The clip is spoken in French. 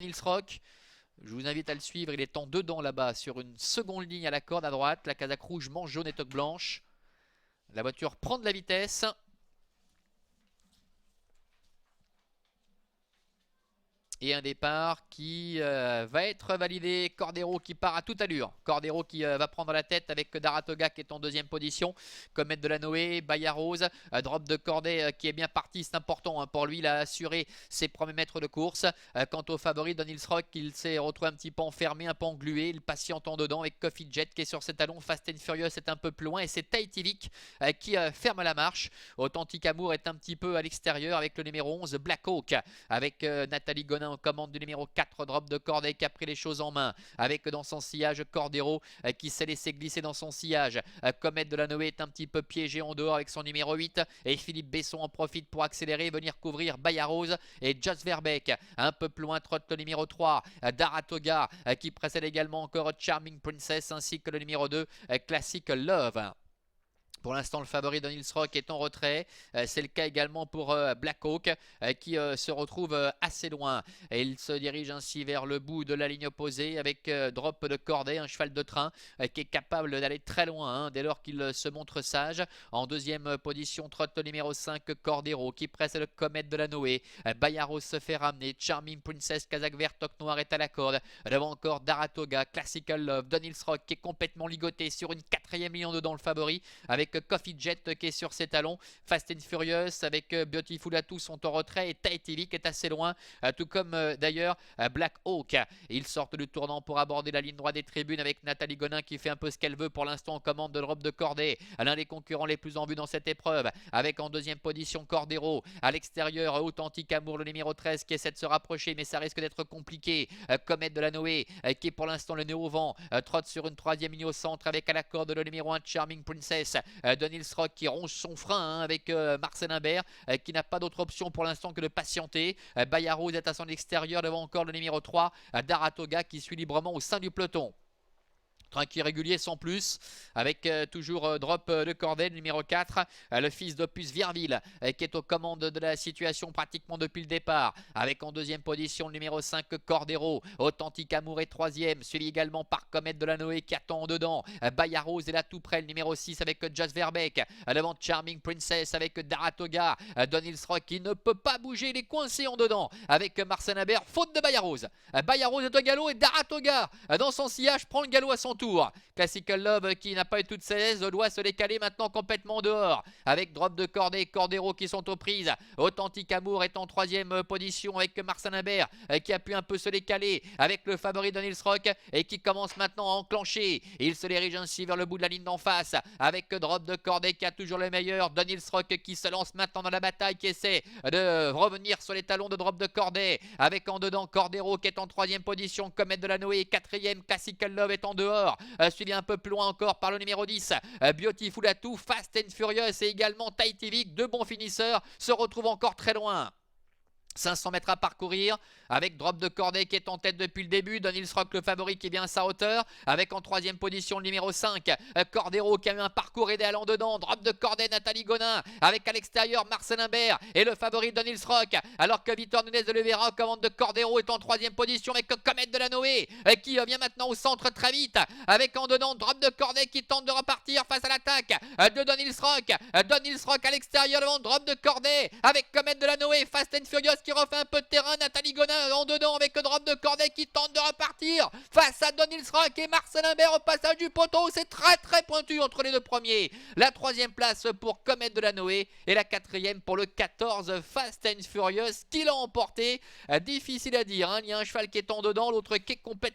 Donils Rock. Je vous invite à le suivre, il est en dedans là-bas sur une seconde ligne à la corde à droite. La casaque rouge mange jaune et toque blanche. La voiture prend de la vitesse. Et un départ qui va être validé. Cordero qui part à toute allure. Cordero qui va prendre la tête avec Daratoga qui est en deuxième position. Comet de la Noé, Bayarose. Drop de Corday qui est bien parti. C'est important pour lui. Il a assuré ses premiers mètres de course. Quant au favori Donils Rock, il s'est retrouvé un petit peu enfermé, un peu englué. Il patiente en dedans avec Coffee Jet qui est sur ses talons. Fast and Furious est un peu plus loin. Et c'est Tahiti qui ferme la marche. Authentic Amour est un petit peu à l'extérieur avec le numéro 11 Black Hawk. Avec Nathalie Gonin en commande du numéro 4, Drop de Corday qui a pris les choses en main. Avec dans son sillage Cordero qui s'est laissé glisser dans son sillage. Comet de la Noé est un petit peu piégé en dehors avec son numéro 8. Et Philippe Besson en profite pour accélérer, venir couvrir Bayarose et Just Verbeek. Un peu plus loin, trotte le numéro 3, Daratoga qui précède également encore Charming Princess ainsi que le numéro 2, Classic Love. Pour l'instant, le favori Donils Rock est en retrait. C'est le cas également pour Black Hawk qui se retrouve assez loin. Et il se dirige ainsi vers le bout de la ligne opposée avec Drop de Corday, un cheval de train qui est capable d'aller très loin dès lors qu'il se montre sage. En deuxième position, trotte le numéro 5, Cordero qui presse le Comet de la Noé. Bayaro se fait ramener. Charming Princess, Kazakh vert, toque noir est à la corde. Devant encore Daratoga, Classical Love, Donils Rock qui est complètement ligoté sur une quatrième ligne en dedans le favori avec Coffee Jet qui est sur ses talons. Fast and Furious avec Beautiful Atou sont en retrait et Tahiti qui est assez loin, tout comme d'ailleurs Black Hawk. Ils sortent du tournant pour aborder la ligne droite des tribunes avec Nathalie Gonin qui fait un peu ce qu'elle veut pour l'instant en commande de Drop de Corday. L'un des concurrents les plus en vue dans cette épreuve avec en deuxième position Cordero. À l'extérieur, Authentic Amour le numéro 13 qui essaie de se rapprocher mais ça risque d'être compliqué. Comet de la Noé qui est pour l'instant le nez au vent, trotte sur une troisième ligne au centre avec à la corde le numéro 1 Charming Princess. Donils Rock qui ronge son frein avec Marcel Imbert qui n'a pas d'autre option pour l'instant que de patienter. Bayarose est à son extérieur devant encore le numéro 3 Daratoga qui suit librement au sein du peloton. Tranquille régulier sans plus avec toujours Drop de Corday numéro 4, le fils d'Opus Virville qui est aux commandes de la situation pratiquement depuis le départ avec en deuxième position le numéro 5 Cordero. Authentic Amour est troisième, suivi également par Comet de la Noé qui attend en dedans. Bayarose est là tout près, le numéro 6 avec Just Verbeek. Devant Charming Princess avec Daratoga. Donils Rock qui ne peut pas bouger, il est coincé en dedans avec Marcel Imbert, faute de Bayarose. Bayarose est au galop et Daratoga dans son sillage prend le galop à son tour. Classical Love qui n'a pas eu toute sa aise doit se décaler maintenant complètement dehors avec Drop de Corday et Cordero qui sont aux prises. Authentic Amour est en troisième position avec Marcel Imbert qui a pu un peu se décaler avec le favori Donils Rock et qui commence maintenant à enclencher. Il se dirige ainsi vers le bout de la ligne d'en face avec Drop de Corday qui a toujours le meilleur. Donils Rock qui se lance maintenant dans la bataille, qui essaie de revenir sur les talons de Drop de Corday avec en dedans Cordero qui est en troisième position. Comet de la Noé quatrième. Classical Love est en dehors, suivi un peu plus loin encore par le numéro 10 Beautiful Atou. Fast and Furious et également Tahiti, deux bons finisseurs, se retrouvent encore très loin. 500 mètres à parcourir avec Drop de Corday qui est en tête depuis le début. Donils Rock le favori qui vient à sa hauteur avec en troisième position le numéro 5 Cordero qui a eu un parcours idéal en dedans. Drop de Corday, Nathalie Gonin avec à l'extérieur Marcel Imbert et le favori Donils Rock, alors que Victor Nunez de Oliveira commande de Cordero est en troisième position avec Comet de la Noé qui vient maintenant au centre très vite avec en dedans Drop de Corday qui tente de repartir face à l'attaque de Donils Rock. Donils Rock à l'extérieur devant Drop de Corday avec Comet de la Noé. Fast and Furious qui refait un peu de terrain. Nathalie Gonin en dedans avec Drop de Corday qui tente de repartir face à Donils Rock et Marcel Imbert au passage du poteau. C'est très très pointu entre les deux premiers. La troisième place pour Comet de la Noé et la quatrième pour le 14 Fast and Furious qui l'a emporté. Difficile à dire, il y a un cheval qui est en dedans, l'autre qui est complètement